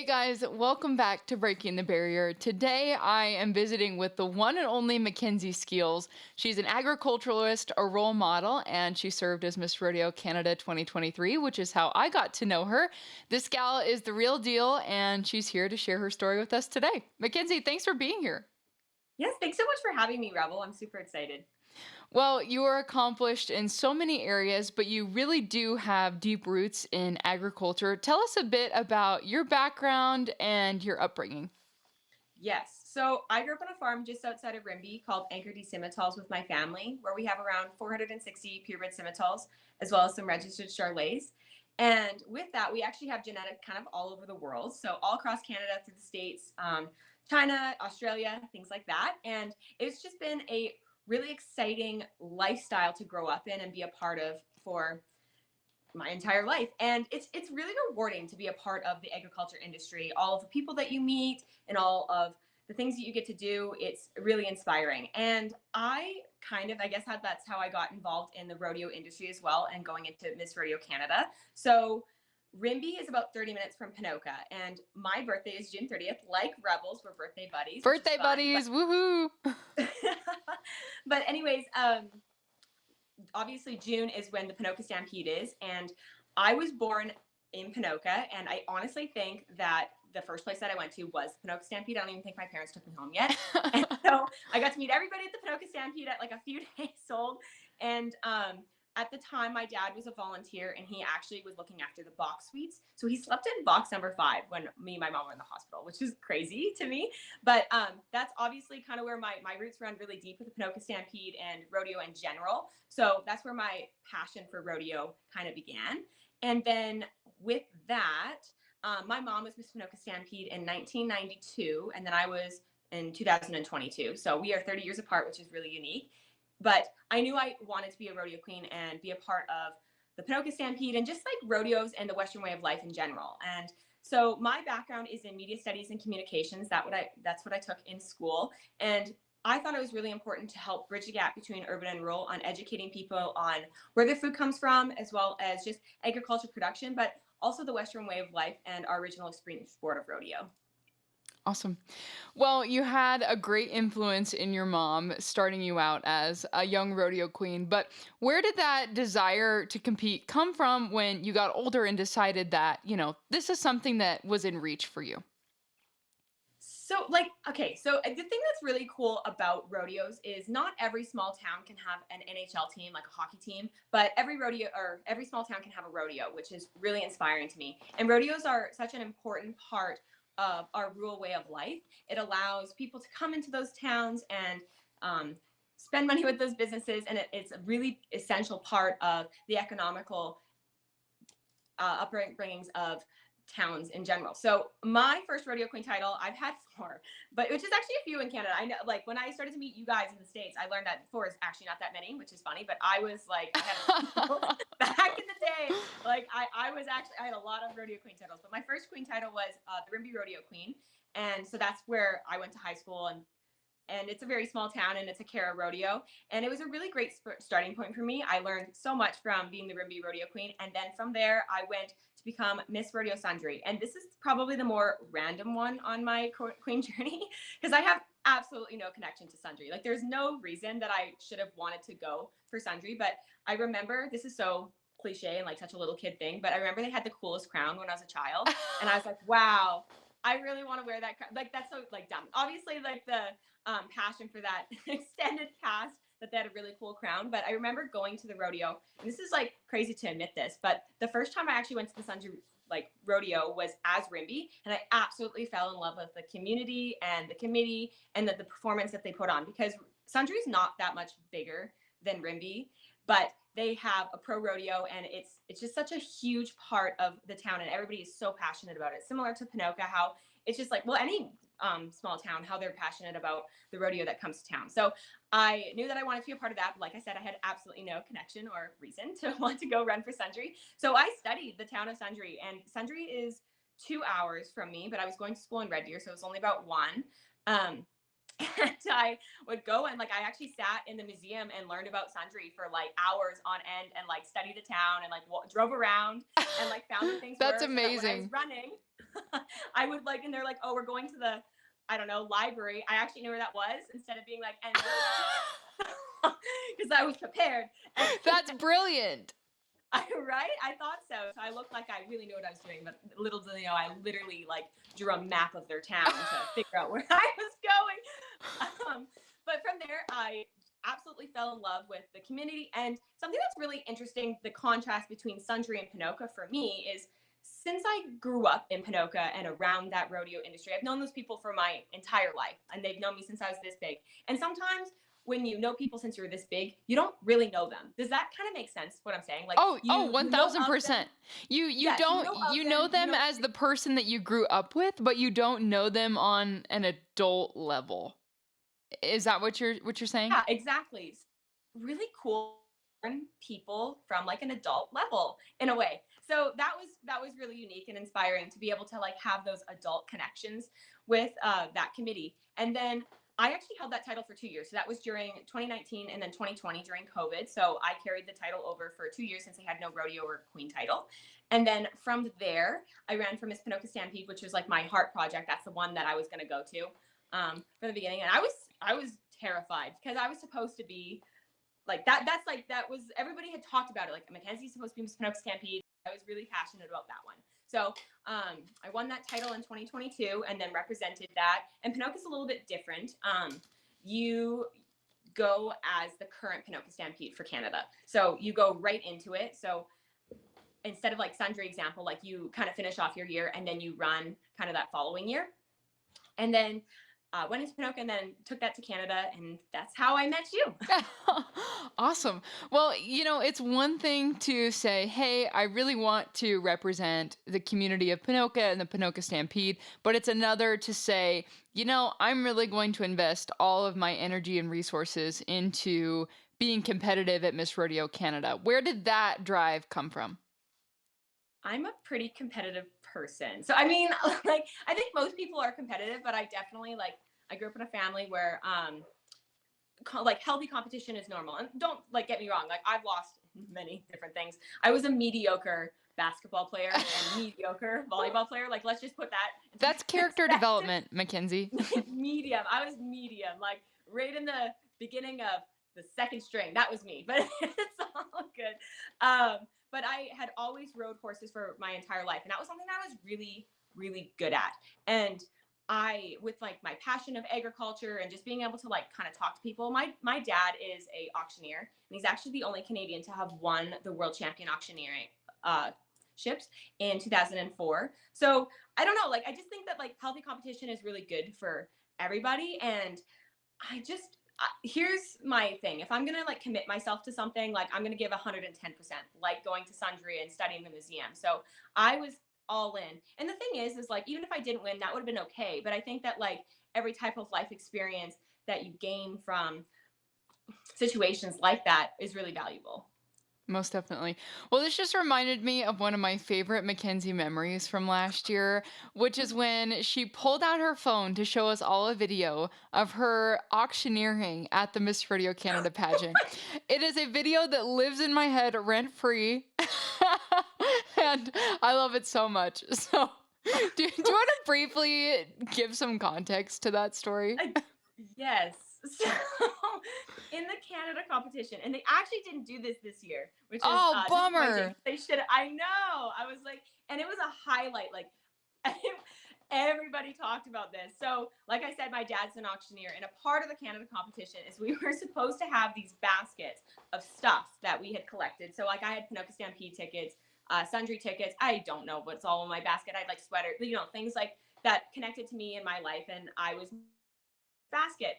Hey guys, welcome back to Breaking the Barrier. Today I am visiting with the one and only Mackenzie Skeels. She's an agriculturalist, a role model, and she served as Miss Rodeo Canada 2023, which is how I got to know her. This gal is the real deal, and she's here to share her story with us today. Mackenzie, thanks for being here. Yes, thanks so much for having me, Rebel. I'm super excited. Well, you are accomplished in so many areas, but you really do have deep roots in agriculture. Tell us a bit about your background and your upbringing. Yes. So I grew up on a farm just outside of Rimby called D Simmentals with my family, where we have around 460 purebred Simmentals, as well as some registered Charolais. And with that, we actually have genetic kind of all over the world. So all across Canada, through the States, China, Australia, things like that. And it's just been a really exciting lifestyle to grow up in and be a part of for my entire life. And it's really rewarding to be a part of the agriculture industry. All of the people that you meet and all of the things that you get to do, it's really inspiring. And I guess that's how I got involved in the rodeo industry as well, and going into Miss Rodeo Canada. So Rimby is about 30 minutes from Pinoca, and my birthday is June 30th. Like Rebels, we're birthday buddies, which is Birthday fun. buddies, woohoo! But anyways, obviously June is when the Pinoca Stampede is, and I was born in Pinoca, and I honestly think that the first place that I went to was the Pinoca Stampede. I don't even think my parents took me home yet. And so I got to meet everybody at the Pinoca Stampede at like a few days old. And at the time, my dad was a volunteer, and he actually was looking after the box suites. So he slept in box number 5 when me and my mom were in the hospital, which is crazy to me. But that's obviously kind of where my roots run really deep with the Pinoca Stampede and rodeo in general. So that's where my passion for rodeo kind of began. And then with that, my mom was Miss Pinoca Stampede in 1992, and then I was in 2022. So we are 30 years apart, which is really unique. But I knew I wanted to be a rodeo queen and be a part of the Pinoca Stampede and just like rodeos and the Western way of life in general. And so my background is in media studies and communications. That's what I took in school. And I thought it was really important to help bridge the gap between urban and rural on educating people on where their food comes from, as well as just agriculture production, but also the Western way of life and our original experience sport of rodeo. Awesome. Well, you had a great influence in your mom starting you out as a young rodeo queen, but where did that desire to compete come from when you got older and decided that, this is something that was in reach for you? So the thing that's really cool about rodeos is not every small town can have an NHL team, like a hockey team, but every rodeo or every small town can have a rodeo, which is really inspiring to me. And rodeos are such an important part of our rural way of life. It allows people to come into those towns and um, spend money with those businesses, and it's a really essential part of the economical upbringings of towns in general. So my first rodeo queen title, I've had 4, but which is actually a few in Canada. I know, like when I started to meet you guys in the States, I learned that 4 is actually not that many, which is funny. But I was like, I had back in the day, like I had a lot of rodeo queen titles, but my first queen title was the Rimby Rodeo Queen, and so that's where I went to high school, and it's a very small town, and it's a Cara rodeo, and it was a really great starting point for me. I learned so much from being the Rimby Rodeo Queen, and then from there I went to become Miss Rodeo Sundry, and this is probably the more random one on my queen journey because I have absolutely no connection to Sundry. Like there's no reason that I should have wanted to go for Sundry, but I remember, this is so cliche and like such a little kid thing, but I remember they had the coolest crown when I was a child, and I was like, wow, I really want to wear that crown. Like that's so like dumb. Obviously, like the passion for that extended past, that they had a really cool crown. But I remember going to the rodeo, and this is like crazy to admit this, but the first time I actually went to the Sundry like rodeo was as Rimby, and I absolutely fell in love with the community and the committee and the performance that they put on, because Sundry is not that much bigger than Rimby, but they have a pro rodeo, and it's just such a huge part of the town, and everybody is so passionate about it. Similar to Pinoca, how it's just like, well, any small town, how they're passionate about the rodeo that comes to town. So I knew that I wanted to be a part of that. But like I said, I had absolutely no connection or reason to want to go run for Sundry. So I studied the town of Sundry, and Sundry is 2 hours from me, but I was going to school in Red Deer, so it was only about one. Um, and I would go, and like I actually sat in the museum and learned about Sundry for like hours on end, and like studied the town, and like drove around and like found where things That's were, so that when I was amazing. running I would like, and they're like, oh, we're going to the, I don't know, library. I actually knew where that was instead of being like, and because I was prepared. And That's brilliant. right? I thought so. So I looked like I really knew what I was doing, but little did they know, I literally like drew a map of their town to figure out where I was going. But from there, I absolutely fell in love with the community. And something that's really interesting, the contrast between Sundre and Ponoka for me is since I grew up in Ponoka and around that rodeo industry, I've known those people for my entire life, and they've known me since I was this big. And sometimes when you know people since you're this big, you don't really know them. Does that kind of make sense what I'm saying? Like Oh, you know of them. 1000%. You Yes, you don't know of you know them, you them know. as the person that you grew up with, but you don't know them on an adult level. Is that what you're saying? Yeah, exactly. Really cool people from like an adult level in a way. So that was really unique and inspiring to be able to like have those adult connections with that committee. And then I actually held that title for 2 years. So that was during 2019 and then 2020 during COVID. So I carried the title over for 2 years since I had no rodeo or queen title. And then from there, I ran for Miss Ponoka Stampede, which was like my heart project. That's the one that I was going to go to from the beginning. And I was terrified because I was supposed to be like that. That's like, that was, everybody had talked about it. Like Mackenzie's supposed to be Miss Ponoka Stampede. I was really passionate about that one. So I won that title in 2022 and then represented that. And Ponoka's a little bit different. You go as the current Ponoka Stampede for Canada. So you go right into it. So instead of like Sundre example, like you kind of finish off your year and then you run kind of that following year. And then went into Ponoka and then took that to Canada, and that's how I met you. Awesome. Well, it's one thing to say, hey, I really want to represent the community of Ponoka and the Ponoka Stampede, but it's another to say, I'm really going to invest all of my energy and resources into being competitive at Miss Rodeo Canada. Where did that drive come from? I'm a pretty competitive person. So I mean, like I think most people are competitive, but I definitely like I grew up in a family where like healthy competition is normal. And don't like get me wrong, like I've lost many different things. I was a mediocre basketball player and mediocre volleyball player. Like let's just put that into That's character perspective. development, Mackenzie. Medium. I was medium, like right in the beginning of the second string. That was me, but it's all good. But I had always rode horses for my entire life, and that was something that I was really, really good at. And I, with like my passion of agriculture and just being able to like kind of talk to people, my dad is a auctioneer, and he's actually the only Canadian to have won the world champion auctioneering ships in 2004. So I don't know, like I just think that like healthy competition is really good for everybody. And I just here's my thing. If I'm gonna like commit myself to something, like I'm gonna give 110%, like going to Sundre and studying the museum. So I was all in. And the thing is like even if I didn't win, that would have been okay. But I think that like every type of life experience that you gain from situations like that is really valuable. Most definitely. Well, this just reminded me of one of my favorite Mackenzie memories from last year, which is when she pulled out her phone to show us all a video of her auctioneering at the Miss Rodeo Canada pageant. It is a video that lives in my head rent free, and I love it so much. So, do you want to briefly give some context to that story? I, yes. So in the Canada competition, and they actually didn't do this year, which is Oh, disappointing. bummer. They should. I know. I was like, and it was a highlight. Like everybody talked about this. So, like I said, my dad's an auctioneer, and a part of the Canada competition is we were supposed to have these baskets of stuff that we had collected. So, like I had Ponoka Stampede tickets, Sundre tickets. I don't know what's all in my basket. I had like sweaters, things like that connected to me in my life, and I was basket.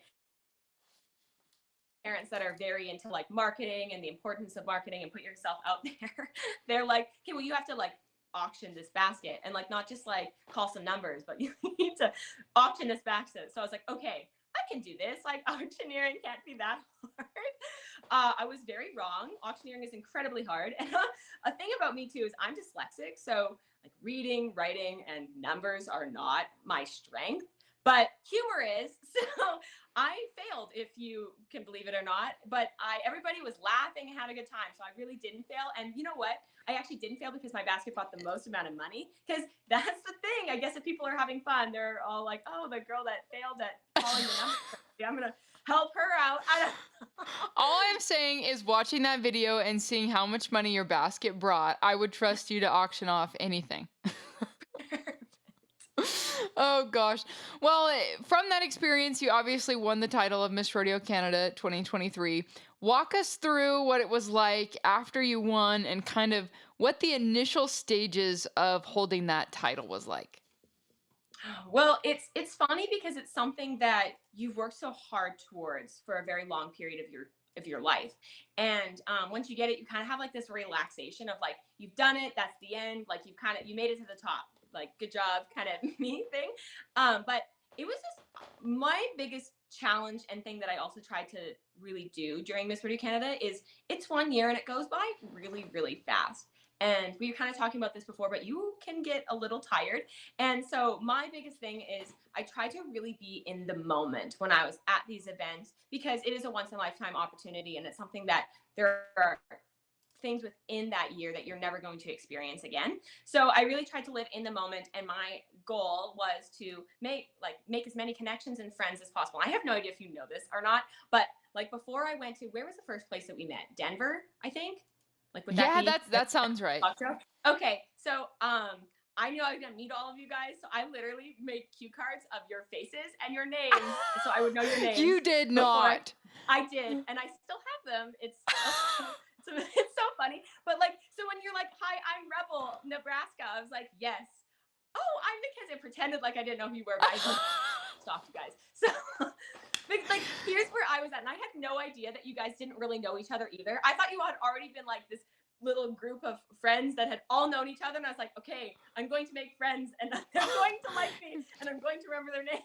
Parents that are very into like marketing and the importance of marketing and put yourself out there, they're like, okay, well, you have to like auction this basket and like not just like call some numbers, but you need to auction this basket. So I was like, okay, I can do this. Like auctioneering can't be that hard. I was very wrong. Auctioneering is incredibly hard. And a thing about me too is I'm dyslexic. So like reading, writing, and numbers are not my strength. But humor is, so I failed, if you can believe it or not. But everybody was laughing and had a good time, so I really didn't fail. And you know what? I actually didn't fail because my basket brought the most amount of money. Because that's the thing. I guess if people are having fun, they're all like, "Oh, the girl that failed at calling the number. I'm gonna help her out." I don't. All I'm saying is watching that video and seeing how much money your basket brought, I would trust you to auction off anything. Oh gosh. Well, from that experience, you obviously won the title of Miss Rodeo Canada 2023. Walk us through what it was like after you won and kind of what the initial stages of holding that title was like. Well, it's funny because it's something that you've worked so hard towards for a very long period of your life, and once you get it, you kind of have like this relaxation of like you've done it, that's the end, like you made it to the top, like good job, kind of me thing. But it was just my biggest challenge and thing that I also tried to really do during Miss Rodeo Canada is it's 1 year and it goes by really really fast. And we were kind of talking about this before, but you can get a little tired. And so my biggest thing is I try to really be in the moment when I was at these events because it is a once in a lifetime opportunity and it's something that there are things within that year that you're never going to experience again. So I really tried to live in the moment and my goal was to make as many connections and friends as possible. I have no idea if you know this or not, but like before I went to where was the first place that we met? Denver, I think. Like would that Yeah, be that sounds right. Okay, so I knew I was gonna meet all of you guys, so I literally made cue cards of your faces and your names, so I would know your names You did before not. I did, and I still have them. It's it's so funny, but like, so when you're like, "Hi, I'm Rebel, Nebraska," I was like, "Yes." Oh, I'm Mackenzie. I pretended like I didn't know who you were, but I like stalked you guys. So, like, here's where I was at, and I had no idea that you guys didn't really know each other either. I thought you had already been like this little group of friends that had all known each other, and I was like, okay, I'm going to make friends, and they're going to like me, and I'm going to remember their name.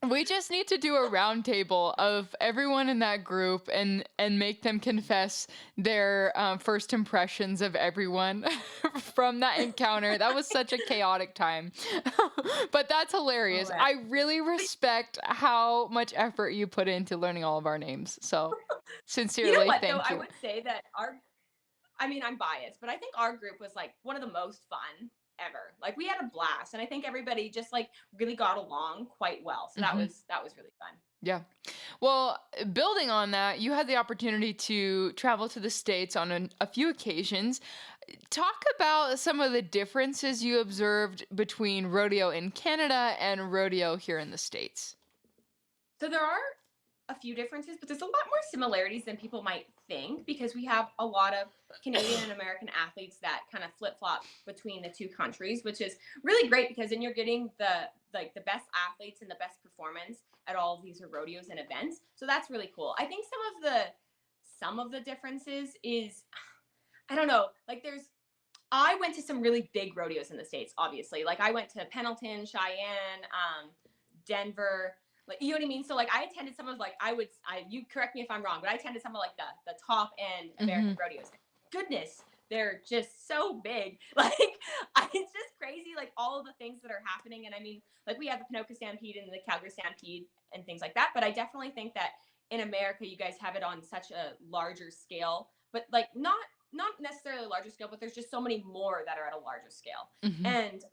We just need to do a round table of everyone in that group and make them confess their first impressions of everyone from that encounter. That was such a chaotic time, but that's Oh, hilarious. man. I really respect how much effort you put into learning all of our names. So, You know sincerely, what though? thank I you. would say that I mean, I'm biased, but I think our group was like one of the most fun ever. Like we had a blast, and I think everybody just like really got along quite well. So Hmm. that was really fun. Yeah. Well, building on that, you had the opportunity to travel to the States on a few occasions. Talk about some of the differences you observed between rodeo in Canada and rodeo here in the States. So there are a few differences, but there's a lot more similarities than people might think because we have a lot of Canadian and American athletes that kind of flip flop between the two countries, which is really great because then you're getting the best athletes and the best performance at all of these rodeos and events. So that's really cool. I think some of the differences is I don't know, like I went to some really big rodeos in the States, obviously. Like I went to Pendleton, Cheyenne, Denver, like you know what I mean? So like I attended some of like you correct me if I'm wrong, but I attended some of like the top end Hmm. American rodeos. Goodness, they're just so big. Like it's just crazy, like all of the things that are happening. And I mean, like we have the Pinoca Stampede and the Calgary Stampede and things like that. But I definitely think that in America, you guys have it on such a larger scale, but like not necessarily a larger scale, but there's just so many more that are at a larger scale. Hmm. And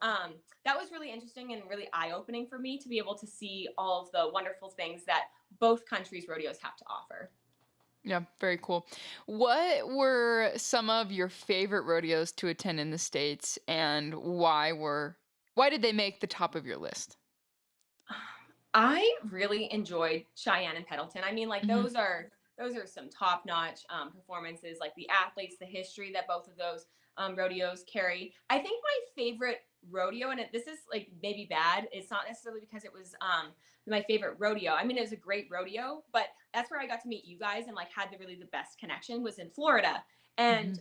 that was really interesting and really eye opening for me to be able to see all of the wonderful things that both countries' rodeos have to offer. Yeah, very cool. What were some of your favorite rodeos to attend in the States and why did they make the top of your list? I really enjoyed Cheyenne and Pendleton. I mean, like Hmm. those are some top notch performances. Like the athletes, the history that both of those rodeos carry. I think my favorite rodeo, and this is like maybe bad. It's not necessarily because it was my favorite rodeo. I mean, it was a great rodeo, but that's where I got to meet you guys and like had the best connection was in Florida, Hmm. and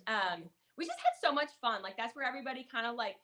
we just had so much fun. Like that's where everybody kind of like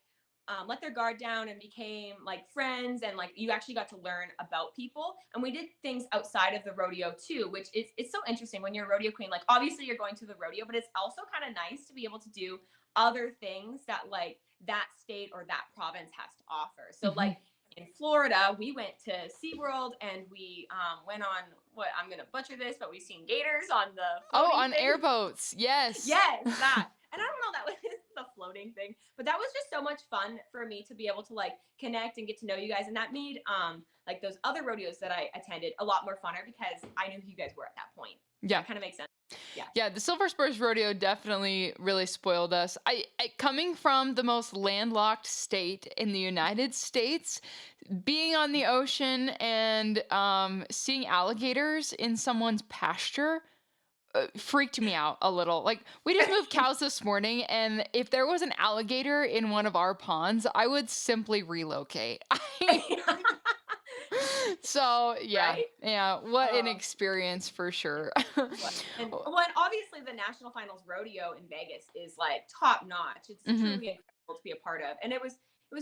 let their guard down and became like friends and like you actually got to learn about people and we did things outside of the rodeo too, which is it's so interesting when you're a rodeo queen. Like obviously you're going to the rodeo, but it's also kind of nice to be able to do other things that like that state or that province has to offer. So Hmm. like in Florida, we went to SeaWorld and we went on what I'm gonna butcher this, but we've seen gators on the Oh, floating on thing. airboats. Yes. Yes, that. And I don't know, that was the floating thing, but that was just so much fun for me to be able to like connect and get to know you guys, and that made like those other rodeos that I attended a lot more funner because I knew who you guys were at that point. Yeah. That kind of makes sense. Yeah. Yeah, the Silver Spurs Rodeo definitely really spoiled us. I coming from the most landlocked state in the United States, being on the ocean and seeing alligators in someone's pasture freaked me out a little. Like we just moved cows this morning, and if there was an alligator in one of our ponds, I would simply relocate. So yeah, Right? yeah, what an Oh, experience for sure. and well, and obviously the National Finals Rodeo in Vegas is like top notch. It's Hmm. truly incredible to be a part of, and it was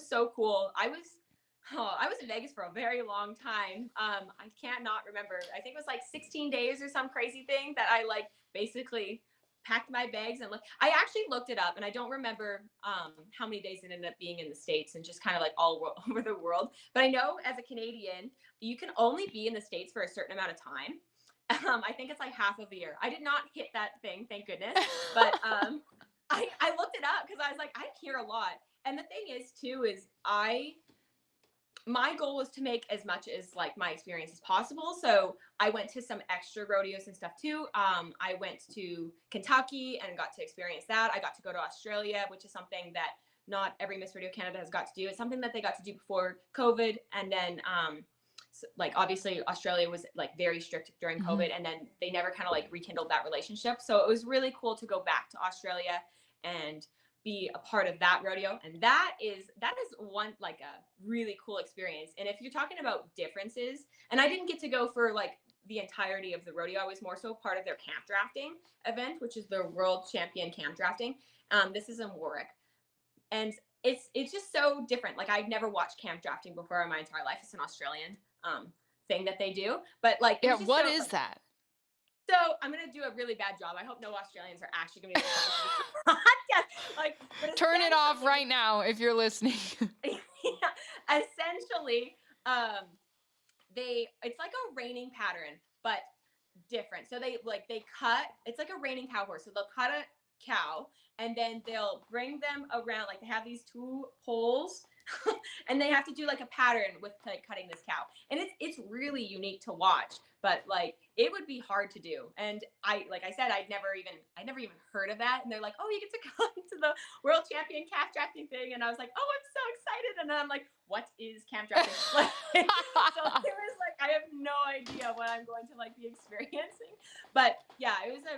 so cool. I was in Vegas for a very long time. I can't not remember. I think it was like 16 days or some crazy thing that I like basically packed my bags and looked. I actually looked it up, and I don't remember how many days it ended up being in the States and just kind of like over the world. But I know as a Canadian, you can only be in the States for a certain amount of time. I think it's like half of the year. I did not hit that thing, thank goodness. But I looked it up because I was like, I hear a lot. And the thing is, too, is my goal was to make as much as like my experience as possible. So I went to some extra rodeos and stuff too. I went to Kentucky and got to experience that. I got to go to Australia, which is something that not every Miss Rodeo Canada has got to do. It's something that they got to do before COVID, and then so, like obviously Australia was like very strict during Mhm. COVID, and then they never kind of like rekindled that relationship. So it was really cool to go back to Australia and be a part of that rodeo, and that is one like a really cool experience. And if you're talking about differences, and I didn't get to go for like the entirety of the rodeo, I was more so part of their camp drafting event, which is their world champion camp drafting. This is in Warwick, and it's just so different. Like I'd never watched camp drafting before in my entire life. It's an Australian thing that they do, but like it Yeah, was just so what is like, that? so I'm gonna do a really bad job. I hope no Australians are actually gonna be listening to this podcast. Like, but Turn it off essentially, right now if you're listening. yeah, essentially, um, it's like a reining pattern, but different. So they cut. It's like a reining cow horse. So they'll cut a cow, and then they'll bring them around. Like they have these two poles, and they have to do like a pattern with like cutting this cow, and it's really unique to watch. But like it would be hard to do, and like I said, I'd never even heard of that. And they're like, oh, you get to come to the world champion calf drafting thing, and I was like, oh, I'm so excited. And then I'm like, what is calf drafting? Like, so there was like I have no idea what I'm going to like be experiencing. But yeah, it was a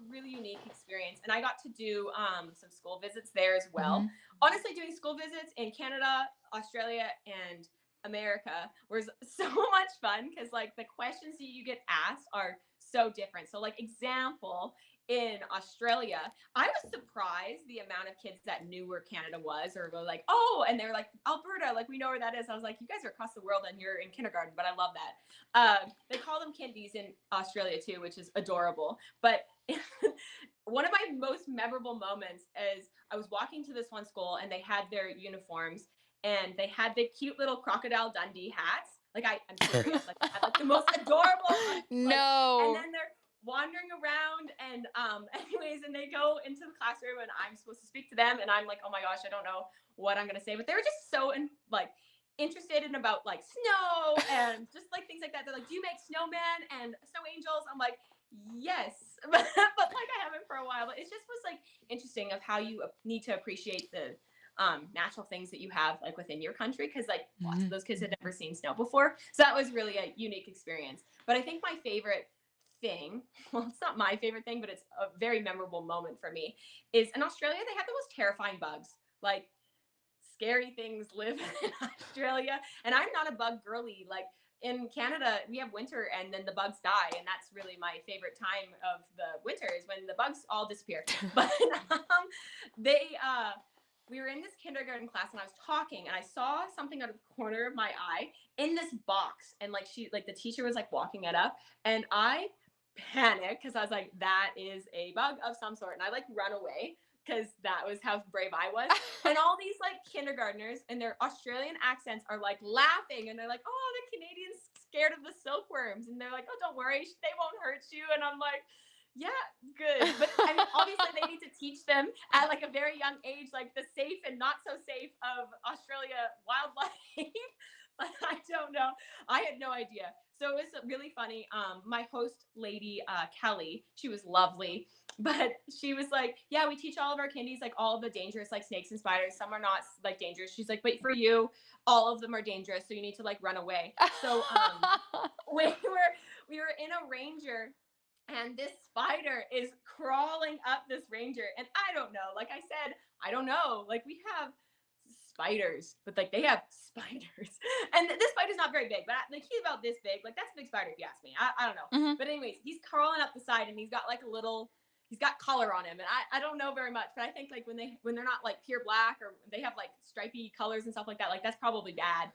really unique experience, and I got to do some school visits there as well. Mhm. Honestly, doing school visits in Canada, Australia, and America was so much fun because like the questions that you get asked are so different. So like example, in Australia, I was surprised the amount of kids that knew where Canada was, or were like, oh, and they're like, Alberta, like we know where that is. I was like, you guys are across the world and you're in kindergarten, but I love that. They call them kindies in Australia too, which is adorable. But one of my most memorable moments is I was walking to this one school and they had their uniforms, and they had the cute little crocodile Dundee hats. Like I'm serious. Like they had like the most adorable like, and No. then they're wandering around and anyways, and they go into the classroom and I'm supposed to speak to them, and I'm like, oh my gosh, I don't know what I'm gonna say. But they were just so like interested in about like snow and just like things like that. They're like, do you make snowmen and snow angels? I'm like, yes. But like I haven't for a while. But it just was like interesting of how you need to appreciate the natural things that you have like within your country, because like lots of Mhm. those kids had never seen snow before. So that was really a unique experience. But I think my favorite thing, well, it's not my favorite thing, but it's a very memorable moment for me, is in Australia they have the most terrifying bugs. Like scary things live in Australia, and I'm not a bug girly. Like in Canada, we have winter and then the bugs die, and that's really my favorite time of the winter is when the bugs all disappear. But um, they we were in this kindergarten class and I was talking and I saw something out of the corner of my eye in this box, and like the teacher was like walking it up, and I panicked because I was like, that is a bug of some sort, and I like run away. because that was how brave I was. And all these like kindergartners and their Australian accents are like laughing and they're like, oh, the Canadians scared of the silkworms. And they're like, oh, don't worry, they won't hurt you. And I'm like, yeah, good. But I mean, obviously, they need to teach them at like a very young age, like the safe and not so safe of Australia wildlife. But I don't know. I had no idea. So it was really funny. My host lady, Kelly, she was lovely, but she was like, yeah, we teach all of our kindies like all of the dangerous like snakes and spiders. Some are not like dangerous. She's like, but for you, all of them are dangerous. So you need to like run away. So we were in a ranger and this spider is crawling up this ranger. And I don't know. Like I said, I don't know. Like we have spiders, but like they have spiders. And this spider's not very big, but like he's about this big. Like that's a big spider if you ask me. I don't know. Mhm. But anyways, he's crawling up the side and he's got like a little he's got color on him. And I don't know very much, but I think like when they're not like pure black or they have like stripy colors and stuff like that, like that's probably bad.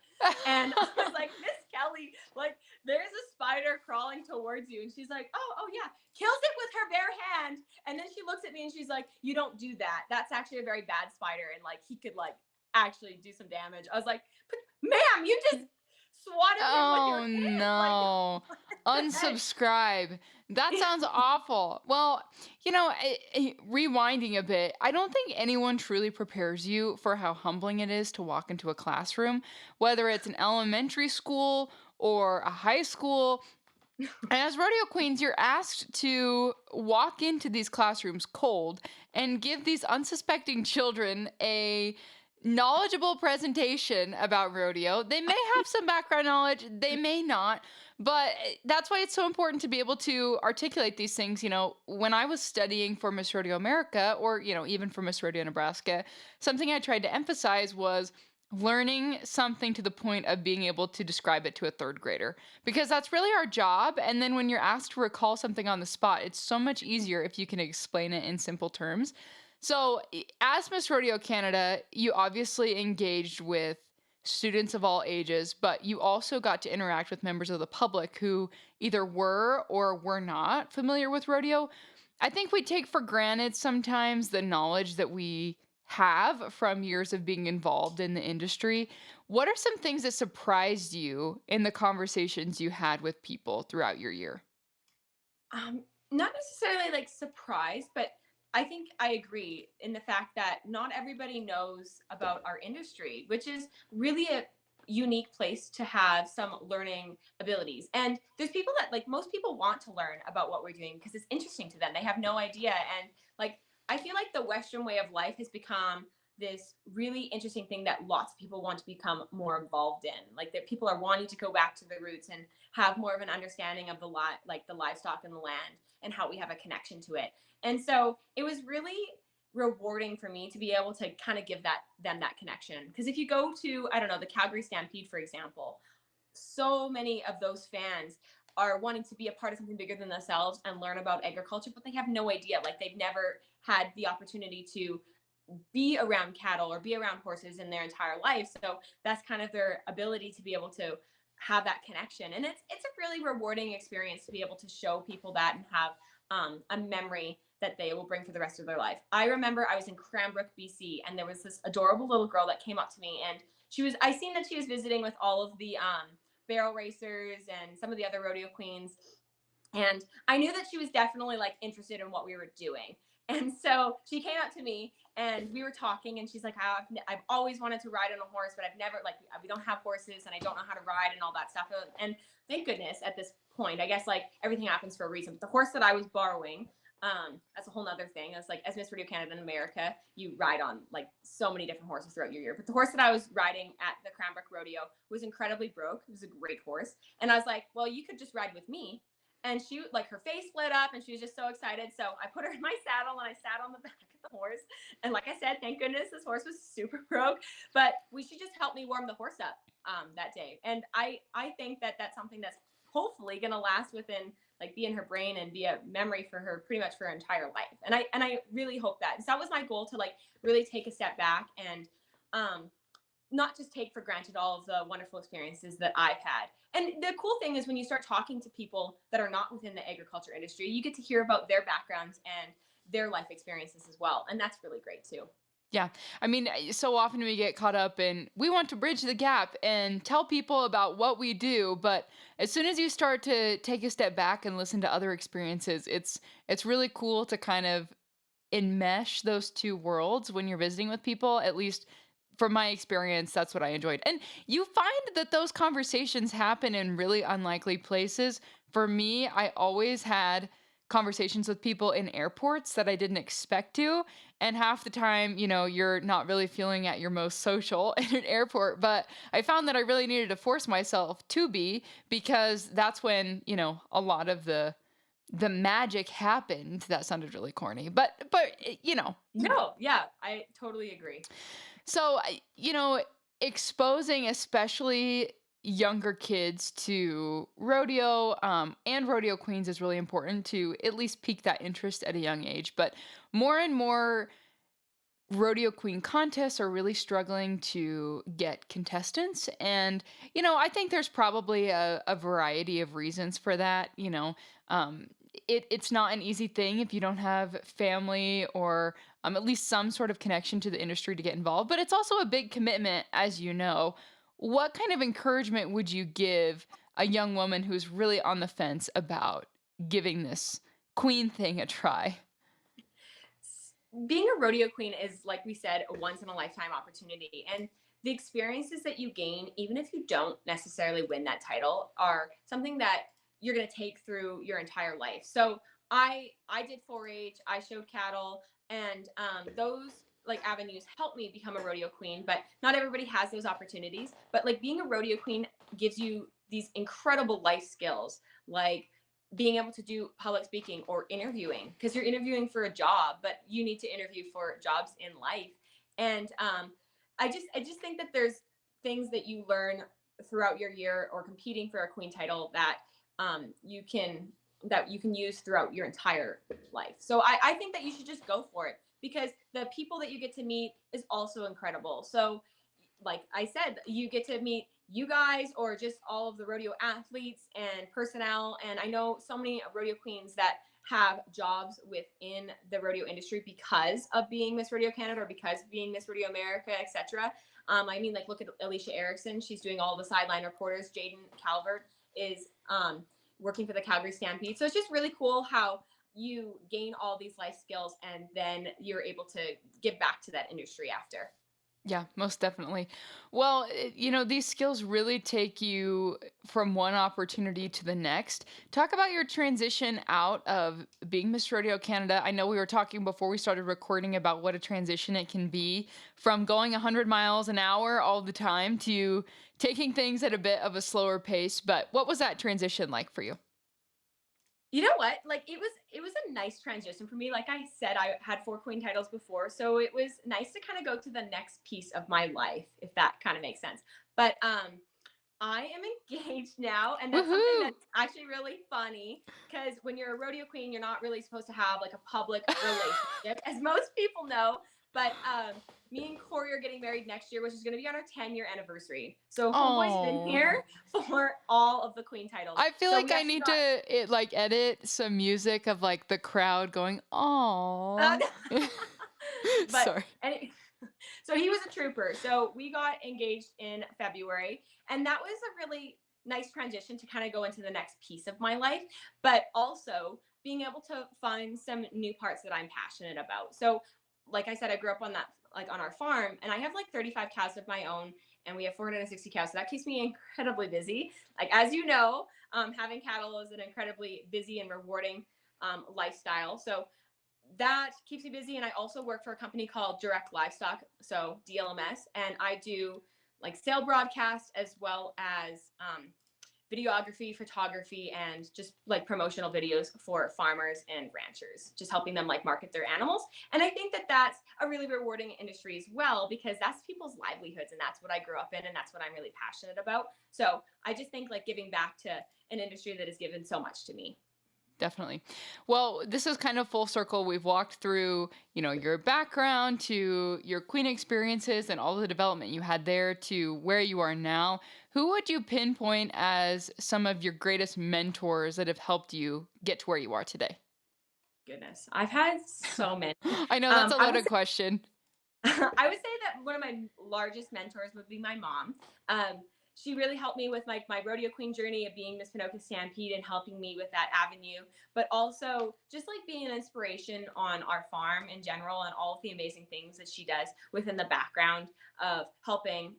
And I was like, Miss Kelly, like there's a spider crawling towards you. And she's like, oh yeah, kills it with her bare hand. And then she looks at me and she's like, you don't do that. That's actually a very bad spider. And like he could like actually do some damage. I was like, but ma'am, you just swatted him with Oh your hand. no. Like, what the heck? Unsubscribe. That sounds awful. Well, rewinding a bit, I don't think anyone truly prepares you for how humbling it is to walk into a classroom, whether it's an elementary school or a high school. And as rodeo queens, you're asked to walk into these classrooms cold and give these unsuspecting children a knowledgeable presentation about rodeo. They may have some background knowledge, they may not, but that's why it's so important to be able to articulate these things. When I was studying for Miss Rodeo America or, even for Miss Rodeo Nebraska, something I tried to emphasize was learning something to the point of being able to describe it to a third grader because that's really our job. And then when you're asked to recall something on the spot, it's so much easier if you can explain it in simple terms. So, as Miss Rodeo Canada, you obviously engaged with students of all ages, but you also got to interact with members of the public who either were or were not familiar with rodeo. I think we take for granted sometimes the knowledge that we have from years of being involved in the industry. What are some things that surprised you in the conversations you had with people throughout your year? Not necessarily like surprised, but I think I agree in the fact that not everybody knows about our industry, which is really a unique place to have some learning abilities. And there's people that like most people want to learn about what we're doing because it's interesting to them. They have no idea. And like I feel like the Western way of life has become this really interesting thing that lots of people want to become more involved in. Like that people are wanting to go back to the roots and have more of an understanding of like the livestock and the land and how we have a connection to it. And so it was really rewarding for me to be able to kind of give them that connection. Because if you go to, I don't know, the Calgary Stampede, for example, so many of those fans are wanting to be a part of something bigger than themselves and learn about agriculture, but they have no idea. Like they've never had the opportunity to be around cattle or be around horses in their entire life. So that's kind of their ability to be able to have that connection. And it's a really rewarding experience to be able to show people that and have a memory that they will bring for the rest of their life. I remember I was in Cranbrook, BC, and there was this adorable little girl that came up to me, and I seen that she was visiting with all of the barrel racers and some of the other rodeo queens, and I knew that she was definitely like interested in what we were doing. And so she came up to me and we were talking, and she's like, I've always wanted to ride on a horse, but I've never, like, we don't have horses and I don't know how to ride and all that stuff. And thank goodness at this point, I guess like everything happens for a reason. But the horse that I was borrowing, that's a whole nother thing. It's like, as Miss Rodeo Canada in America, you ride on like so many different horses throughout your year. But the horse that I was riding at the Cranbrook Rodeo was incredibly broke. It was a great horse. And I was like, well, you could just ride with me. And she, like, her face lit up and she was just so excited. So I put her in my saddle and I sat on the back of the horse. And like I said, thank goodness this horse was super broke, but she just helped me warm the horse up that day. And I think that that's something that's hopefully going to last within, like, be in her brain and be a memory for her pretty much for her entire life. And I really hope that. So that was my goal, to like really take a step back and not just take for granted all of the wonderful experiences that I've had. And the cool thing is when you start talking to people that are not within the agriculture industry, you get to hear about their backgrounds and their life experiences as well. And that's really great too. Yeah. I mean, so often we get caught up in we want to bridge the gap and tell people about what we do, but as soon as you start to take a step back and listen to other experiences, it's really cool to kind of enmesh those two worlds when you're visiting with people. At least from my experience, that's what I enjoyed. And you find that those conversations happen in really unlikely places. For me, I always had conversations with people in airports that I didn't expect to. And half the time, you're not really feeling at your most social in an airport. But I found that I really needed to force myself to be, because that's when, a lot of the magic happened. That sounded really corny, but No, yeah, I totally agree. so exposing especially younger kids to rodeo and rodeo queens is really important to at least pique that interest at a young age. But more and more rodeo queen contests are really struggling to get contestants. And I think there's probably a variety of reasons for that. um, it's not an easy thing if you don't have family or at least some sort of connection to the industry to get involved, but it's also a big commitment, as you know. What kind of encouragement would you give a young woman who's really on the fence about giving this queen thing a try? Being a rodeo queen is, like we said, a once in a lifetime opportunity. And the experiences that you gain, even if you don't necessarily win that title, are something that you're going to take through your entire life. So I did 4-H, I showed cattle, and those like avenues helped me become a rodeo queen. But not everybody has those opportunities. But like being a rodeo queen gives you these incredible life skills, like being able to do public speaking or interviewing, because you're interviewing for a job, but you need to interview for jobs in life. And I just think that there's things that you learn throughout your year or competing for a queen title that you can use throughout your entire life. So I think that you should just go for it, because the people that you get to meet is also incredible. So like I said, you get to meet you guys or just all of the rodeo athletes and personnel. And I know so many rodeo queens that have jobs within the rodeo industry because of being Miss Rodeo Canada or because of being Miss Rodeo America, etc. I mean, like, look at Alicia Erickson. She's doing all the sideline reporters. Jaden Calvert is working for the Calgary Stampede. So it's just really cool how you gain all these life skills and then you're able to give back to that industry after. Yeah, most definitely. Well, these skills really take you from one opportunity to the next. Talk about your transition out of being Miss Rodeo Canada. I know we were talking before we started recording about what a transition it can be from going 100 miles an hour all the time to taking things at a bit of a slower pace. But what was that transition like for you? You know what? Like it was a nice transition for me. Like I said, I had 4 queen titles before, so it was nice to kind of go to the next piece of my life, if that kind of makes sense. But I am engaged now, and that's something Woohoo! that's actually really funny because when you're a rodeo queen, you're not really supposed to have like a public relationship, as most people know. But me and Corey are getting married next year, which is going to be on our 10-year anniversary. So Homeboy's been Oh. here for all of the queen titles. I feel So like we I actually need got to like edit some music of like the crowd going, "Oh." but Sorry. and so he was a trooper. So we got engaged in February, and that was a really nice transition to kind of go into the next piece of my life, but also being able to find some new parts that I'm passionate about. So, like I said, I grew up on that like on our farm, and I have like 35 cows of my own, and we have 460 cows. So that keeps me incredibly busy. Like as you know, having cattle is an incredibly busy and rewarding lifestyle. So that keeps me busy. And I also work for a company called Direct Livestock, so DLMS, and I do like sale broadcast as well as videography, photography, and just like promotional videos for farmers and ranchers, just helping them like market their animals. And I think that that's a really rewarding industry as well, because that's people's livelihoods and that's what I grew up in and that's what I'm really passionate about. So I just think like giving back to an industry that has given so much to me. Definitely. Well, this is kind of full circle. We've walked through, your background to your queen experiences and all the development you had there to where you are now. Who would you pinpoint as some of your greatest mentors that have helped you get to where you are today? Goodness, I've had so many. I know that's a I would loaded question. I would say that one of my largest mentors would be my mom. She really helped me with like my rodeo queen journey of being Miss Pinocchio Stampede and helping me with that avenue, but also just like being an inspiration on our farm in general and all of the amazing things that she does within the background of helping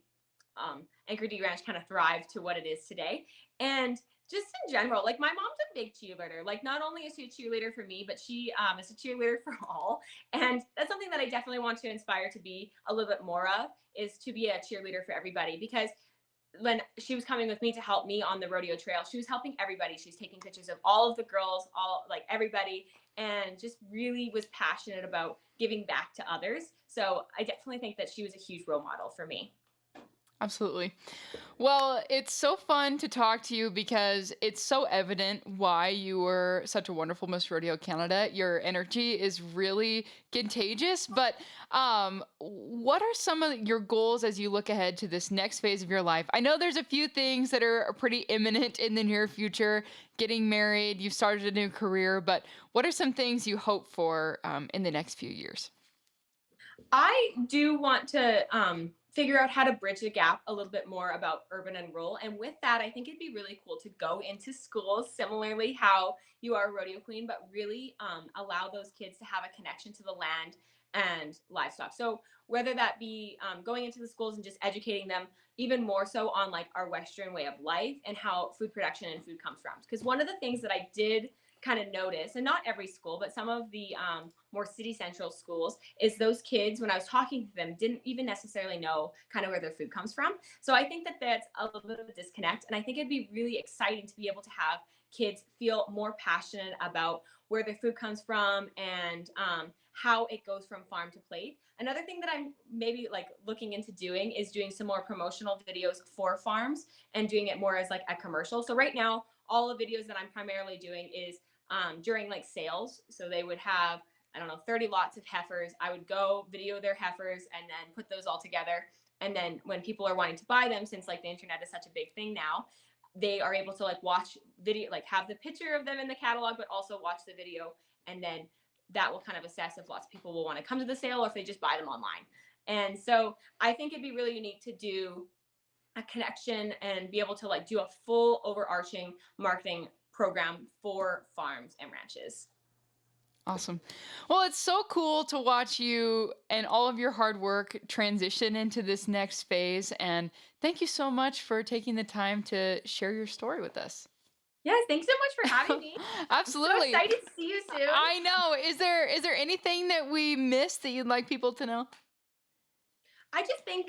Anchor D Ranch kind of thrive to what it is today. And just in general, like my mom's a big cheerleader. Like not only is she a cheerleader for me, but she is a cheerleader for all. And that's something that I definitely want to inspire to be a little bit more of is to be a cheerleader for everybody. Because when she was coming with me to help me on the rodeo trail, she was helping everybody. She's taking pictures of all of the girls, all like everybody, and just really was passionate about giving back to others. So I definitely think that she was a huge role model for me. Absolutely. Well, it's so fun to talk to you because it's so evident why you were such a wonderful Miss Rodeo Canada. Your energy is really contagious. But what are some of your goals as you look ahead to this next phase of your life? I know there's a few things that are pretty imminent in the near future. Getting married, you've started a new career, but what are some things you hope for in the next few years? I do want to figure out how to bridge the gap a little bit more about urban and rural. And with that, I think it'd be really cool to go into schools, similarly how you are a rodeo queen, but really allow those kids to have a connection to the land and livestock. So whether that be going into the schools and just educating them even more so on like our Western way of life and how food production and food comes from. Because one of the things that I did kind of notice, and not every school, but some of the more city central schools, is those kids, when I was talking to them, didn't even necessarily know kind of where their food comes from. So I think that that's a little bit of a disconnect. And I think it'd be really exciting to be able to have kids feel more passionate about where their food comes from and how it goes from farm to plate. Another thing that I'm maybe like looking into doing is doing some more promotional videos for farms and doing it more as like a commercial. So right now, all the videos that I'm primarily doing is during like sales. So they would have, I don't know, 30 lots of heifers. I would go video their heifers and then put those all together. And then when people are wanting to buy them, since like the internet is such a big thing now, they are able to like watch video, like have the picture of them in the catalog, but also watch the video. And then that will kind of assess if lots of people will want to come to the sale or if they just buy them online. And so I think it'd be really unique to do a connection and be able to like do a full overarching marketing program for farms and ranches. Awesome. Well, it's so cool to watch you and all of your hard work transition into this next phase. And thank you so much for taking the time to share your story with us. Yes, thanks so much for having me. I'm so Absolutely. excited to see you soon. I know. Is there anything that we missed that you'd like people to know? I just think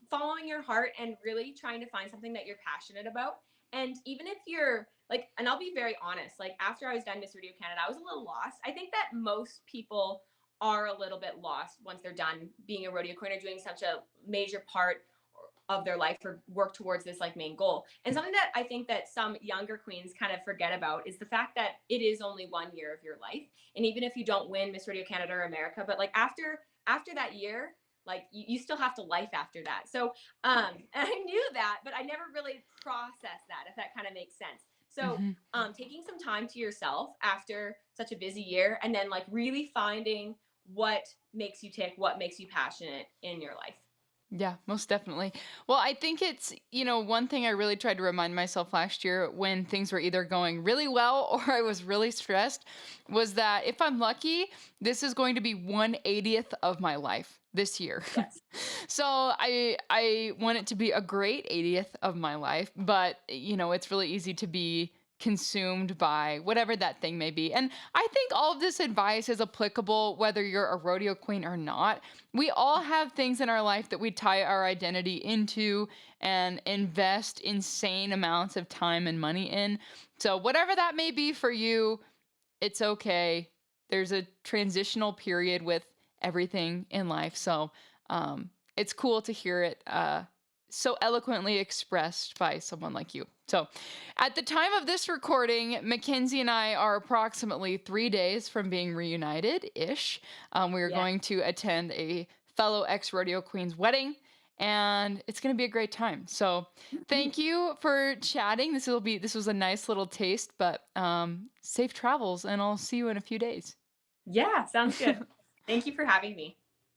following your heart and really trying to find something that you're passionate about. And even if you're like, and I'll be very honest, like after I was done Miss Rodeo Canada, I was a little lost. I think that most people are a little bit lost once they're done being a rodeo queen or doing such a major part of their life or work towards this like main goal. And something that I think that some younger queens kind of forget about is the fact that it is only 1 year of your life. And even if you don't win Miss Rodeo Canada or America, but like after that year, like you still have to life after that. So and I knew that, but I never really processed that, if that kind of makes sense. So Mhm. taking some time to yourself after such a busy year and then like really finding what makes you tick, what makes you passionate in your life. Yeah, most definitely. Well, I think one thing I really tried to remind myself last year when things were either going really well or I was really stressed was that if I'm lucky, this is going to be 1/80th of my life this year. Yes. So I want it to be a great 80th of my life, but it's really easy to be consumed by whatever that thing may be. And I think all of this advice is applicable whether you're a rodeo queen or not. We all have things in our life that we tie our identity into and invest insane amounts of time and money in. So whatever that may be for you, it's okay. There's a transitional period with everything in life. So it's cool to hear it so eloquently expressed by someone like you. So at the time of this recording, Mackenzie and I are approximately 3 days from being reunited ish. We are Yeah. going to attend a fellow ex rodeo queen's wedding. And it's going to be a great time. So, thank you for chatting. This was a nice little taste, but safe travels, and I'll see you in a few days. Yeah, sounds good. Thank you for having me.